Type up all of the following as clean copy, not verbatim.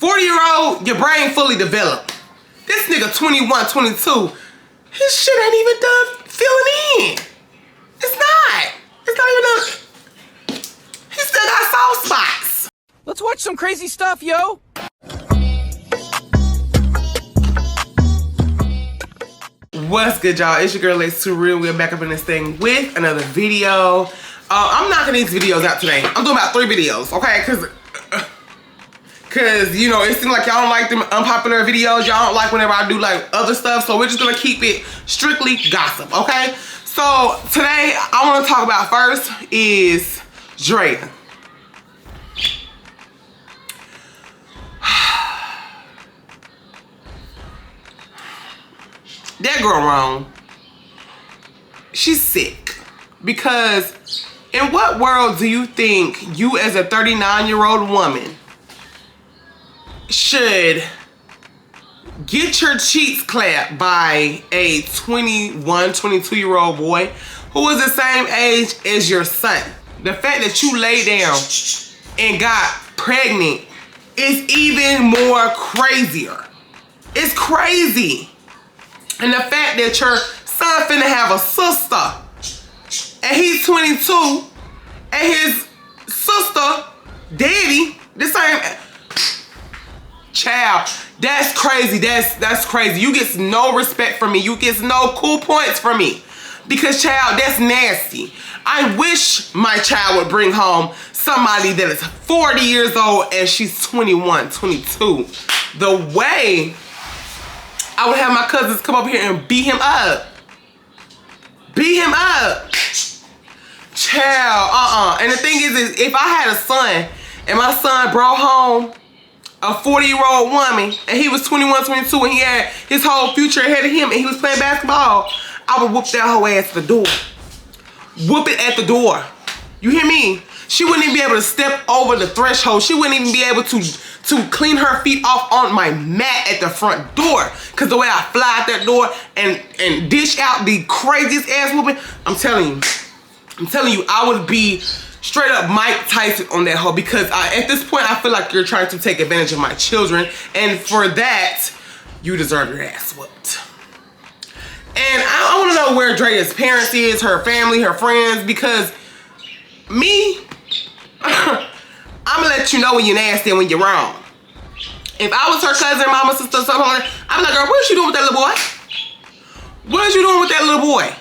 40-year-old, your brain fully developed. This nigga 21, 22, his shit ain't even done filling in. It's not. It's not even done. He still got soft spots. Let's watch some crazy stuff, yo. What's good, y'all? It's your girl, Lexx. We're back up in this thing with another video. I'm knocking these videos out today. I'm doing about 3 videos, okay? Cause you know, it seems like y'all don't like them unpopular videos. Y'all don't like whenever I do like other stuff. So we're just gonna keep it strictly gossip, okay? So today I wanna talk about first is Draya. That girl wrong. She's sick. Because in what world do you think you as a 39-year-old woman should get your cheeks clapped by a 21, 22-year-old boy who is the same age as your son? The fact that you lay down and got pregnant is even more crazier. It's crazy. And the fact that your son finna have a sister and he's 22 and his sister, daddy, the same child, that's crazy. That's crazy. You get no respect from me. You get no cool points from me. Because child, that's nasty. I wish my child would bring home somebody that is 40 years old and she's 21, 22. The way I would have my cousins come up here and beat him up. Beat him up. Child, And the thing is if I had a son and my son brought home a 40-year-old woman and he was 21, 22 and he had his whole future ahead of him and he was playing basketball, I would whoop that whole ass at the door. Whoop it at the door. You hear me? She wouldn't even be able to step over the threshold. She wouldn't even be able to clean her feet off on my mat at the front door. Cause the way I fly out that door and dish out the craziest ass whooping, I'm telling you, I would be straight up Mike Tyson on that hoe because at this point, I feel like you're trying to take advantage of my children. And for that, you deserve your ass whooped. And I want to know where Draya's parents is, her family, her friends, because me, I'm gonna let you know when you're nasty and when you're wrong. If I was her cousin, mama, sister, something like that, I'm like, girl, what is you doing with that little boy? What is you doing with that little boy?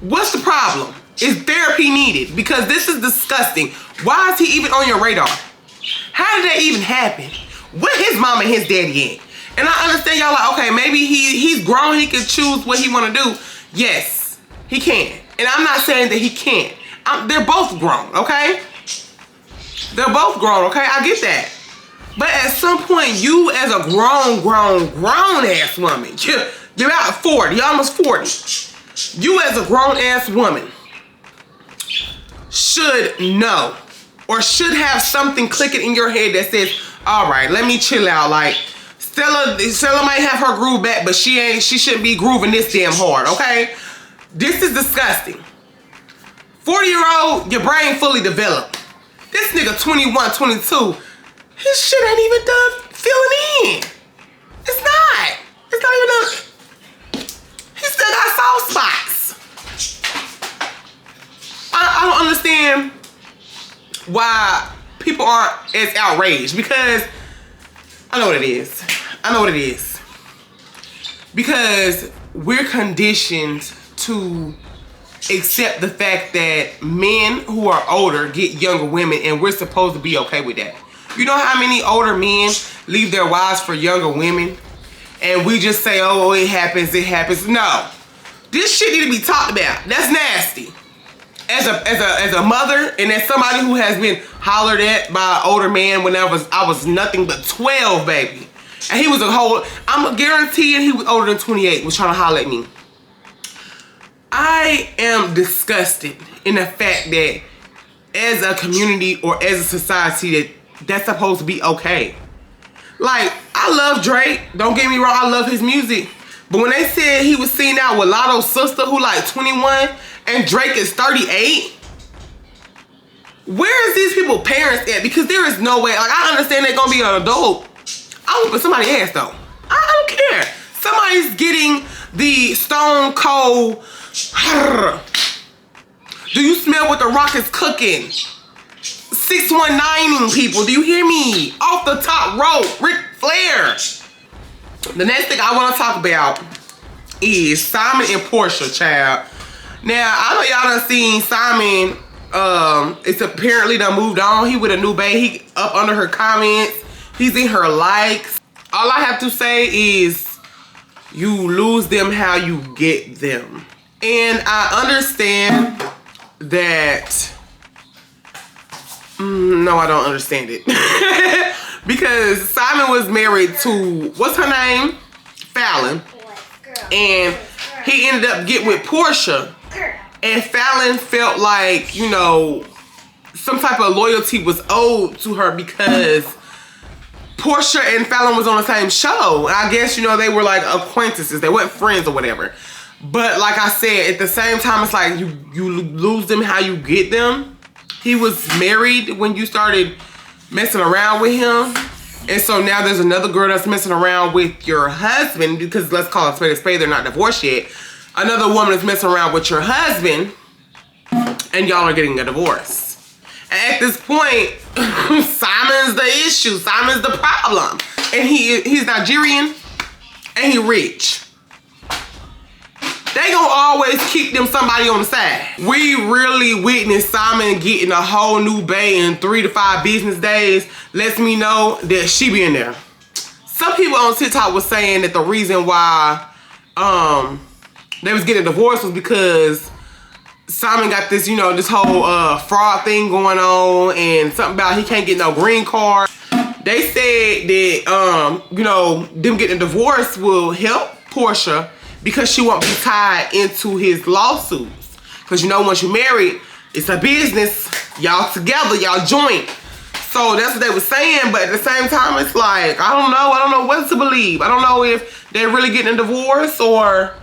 What's the problem? Is therapy needed? Because this is disgusting. Why is he even on your radar? How did that even happen? Where his mama and his daddy at? And I understand y'all like, okay, maybe he's grown, he can choose what he want to do. Yes, he can. And I'm not saying that he can't. They're both grown, okay? They're both grown, okay? I get that. But at some point, you as a grown ass woman, you're about 40, you're almost 40. You as a grown ass woman should know or should have something clicking in your head that says, all right, let me chill out. Like, Stella might have her groove back, but she shouldn't be grooving this damn hard, okay? This is disgusting. 40-year-old, your brain fully developed. This nigga 21, 22, his shit ain't even done filling in. It's not. It's not even done. He still got soft spots. I don't understand why people aren't as outraged because I know what it is. I know what it is. Because we're conditioned to accept the fact that men who are older get younger women and we're supposed to be okay with that. You know how many older men leave their wives for younger women? And we just say, oh, it happens, it happens. No. This shit need to be talked about. That's nasty. As a mother and as somebody who has been hollered at by an older man when I was nothing but 12, baby. And he was I'm guaranteeing he was older than 28, was trying to holler at me. I am disgusted in the fact that as a community or as a society that's supposed to be okay. Like, I love Drake. Don't get me wrong, I love his music. But when they said he was seen out with Lotto's sister who like 21 and Drake is 38, Where is these people parents at? Because there is no way. Like, I understand they're gonna be an adult. I would put somebody's ass though. I don't care. Somebody's getting the stone cold. Do you smell what the Rock is cooking? 619ing people. Do you hear me? Off the top rope, Ric Flair. The next thing I want to talk about is Simon and Porsha, child. Now, I know y'all done seen Simon. It's apparently done moved on. He with a new babe. He up under her comments. He's in her likes. All I have to say is you lose them how you get them. And I understand that. No, I don't understand it. Because Simon was married to, what's her name? Fallon. And he ended up getting with Porsha. And Fallon felt like, you know, some type of loyalty was owed to her because Porsha and Fallon was on the same show. And I guess, you know, they were like acquaintances. They weren't friends or whatever. But like I said, at the same time, it's like you lose them how you get them. He was married when you started messing around with him. And so now there's another girl that's messing around with your husband, because let's call it spade a spade, they're not divorced yet. Another woman is messing around with your husband, and y'all are getting a divorce. And at this point, Simon's the issue. Simon's the problem. And he's Nigerian, and he rich. They gonna always keep them somebody on the side. We really witnessed Simon getting a whole new bae in 3 to 5 business days. Lets me know that she be in there. Some people on TikTok was saying that the reason why they was getting divorced was because Simon got this, you know, this whole fraud thing going on, and something about he can't get no green card. They said that you know, them getting divorced will help Porsha because she won't be tied into his lawsuits. Because you know, once you're married, it's a business. Y'all together, y'all joint. So that's what they were saying, but at the same time, it's like, I don't know what to believe. I don't know if they're really getting a divorce or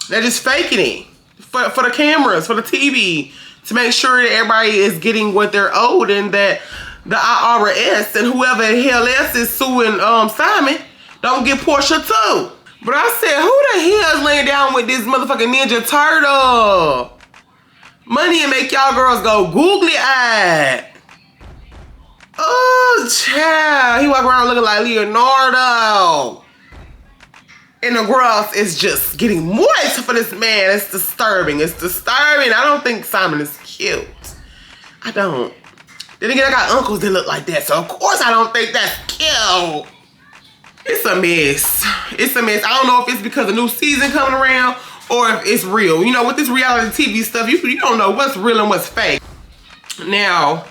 they're just faking it for the cameras, for the TV, to make sure that everybody is getting what they're owed, and that the IRS and whoever the hell else is suing Simon don't get Porsha too. But I said, who the hell is laying down with this motherfucking Ninja Turtle? Money and make y'all girls go googly-eyed. Oh, child. He walk around looking like Leonardo. And the grass is just getting moist for this man. It's disturbing. It's disturbing. I don't think Simon is cute. I don't. Then again, I got uncles that look like that, so of course I don't think that's cute. It's a mess. It's a mess. I don't know if it's because a new season coming around or if it's real. You know, with this reality TV stuff, you don't know what's real and what's fake. Now,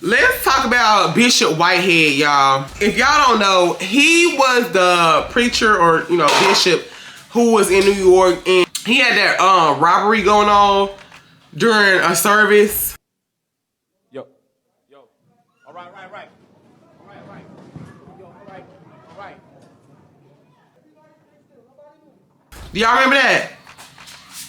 let's talk about Bishop Whitehead, y'all. If y'all don't know, he was the preacher or, you know, bishop who was in New York, and he had that robbery going on during a service. Yo. All right. Do y'all remember that?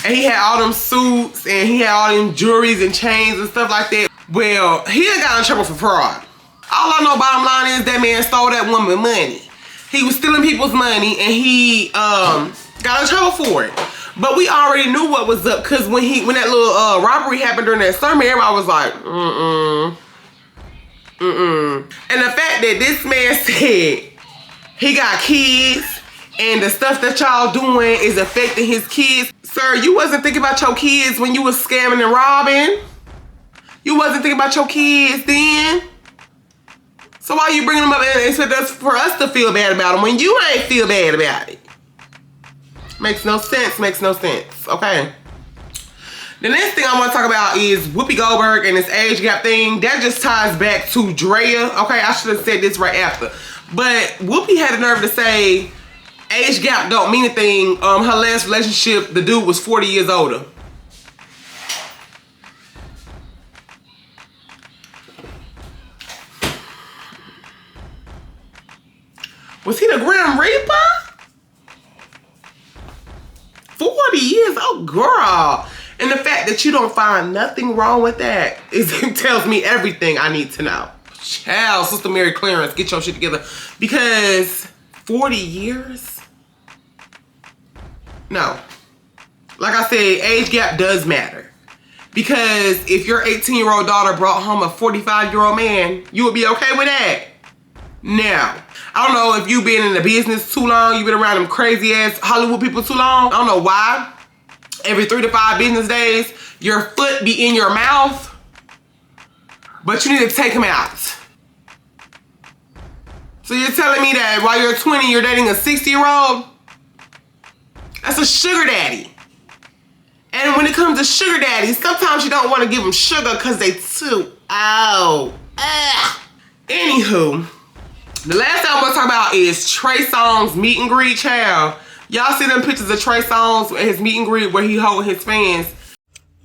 And he had all them suits and he had all them jewelries and chains and stuff like that. Well, he done got in trouble for fraud. All I know, bottom line is that man stole that woman money. He was stealing people's money and he got in trouble for it. But we already knew what was up, because when that little robbery happened during that sermon, everybody was like, And the fact that this man said he got kids and the stuff that y'all doing is affecting his kids. Sir, you wasn't thinking about your kids when you was scamming and robbing. You wasn't thinking about your kids then. So why you bringing them up and expect us for us to feel bad about them when you ain't feel bad about it? Makes no sense, okay? The next thing I want to talk about is Whoopi Goldberg and this age gap thing. That just ties back to Draya. Okay, I should have said this right after. But Whoopi had the nerve to say age gap don't mean anything. Her last relationship, the dude was 40 years older. Was he the Grim Reaper? 40 years old, girl. And the fact that you don't find nothing wrong with that it tells me everything I need to know. Child, Sister Mary Clarence, get your shit together. Because 40 years? No. Like I said, age gap does matter. Because if your 18-year-old daughter brought home a 45-year-old man, you would be okay with that. Now, I don't know if you've been in the business too long, you've been around them crazy ass Hollywood people too long. I don't know why. Every 3 to 5 business days, your foot be in your mouth, but you need to take him out. So you're telling me that while you're 20, you're dating a 60-year-old? That's a sugar daddy. And when it comes to sugar daddies, sometimes you don't want to give them sugar because they too old. Anywho, the last thing I'm going to talk about is Trey Songz meet and greet, child. Y'all see them pictures of Trey Songz at his meet and greet where he holding his fans.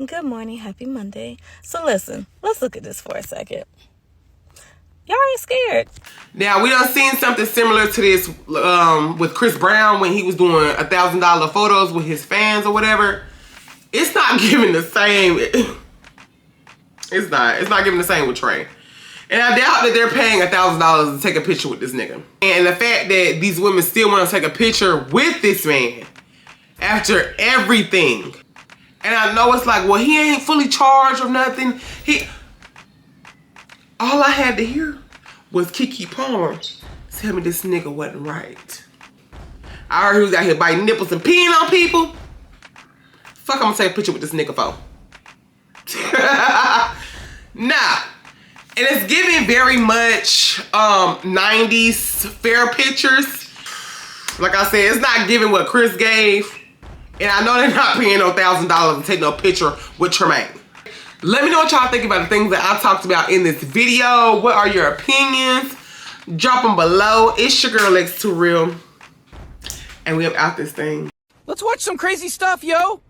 Good morning, happy Monday. So listen, let's look at this for a second. Y'all ain't scared. Now, we done seen something similar to this with Chris Brown when he was doing $1,000 photos with his fans or whatever. It's not giving the same. It's not giving the same with Trey. And I doubt that they're paying $1,000 to take a picture with this nigga. And the fact that these women still want to take a picture with this man after everything. And I know it's like, well, he ain't fully charged or nothing. All I had to hear was Keke Palmer tell me this nigga wasn't right. I heard he was out here biting nipples and peeing on people. Fuck, I'm gonna take a picture with this nigga for. Nah. And it's giving very much 90s fair pictures. Like I said, it's not giving what Chris gave. And I know they're not paying no $1,000 to take no picture with Tremaine. Let me know what y'all think about the things that I talked about in this video. What are your opinions? Drop them below. It's your girl Lexx Too Real. And we have out this thing. Let's watch some crazy stuff, yo!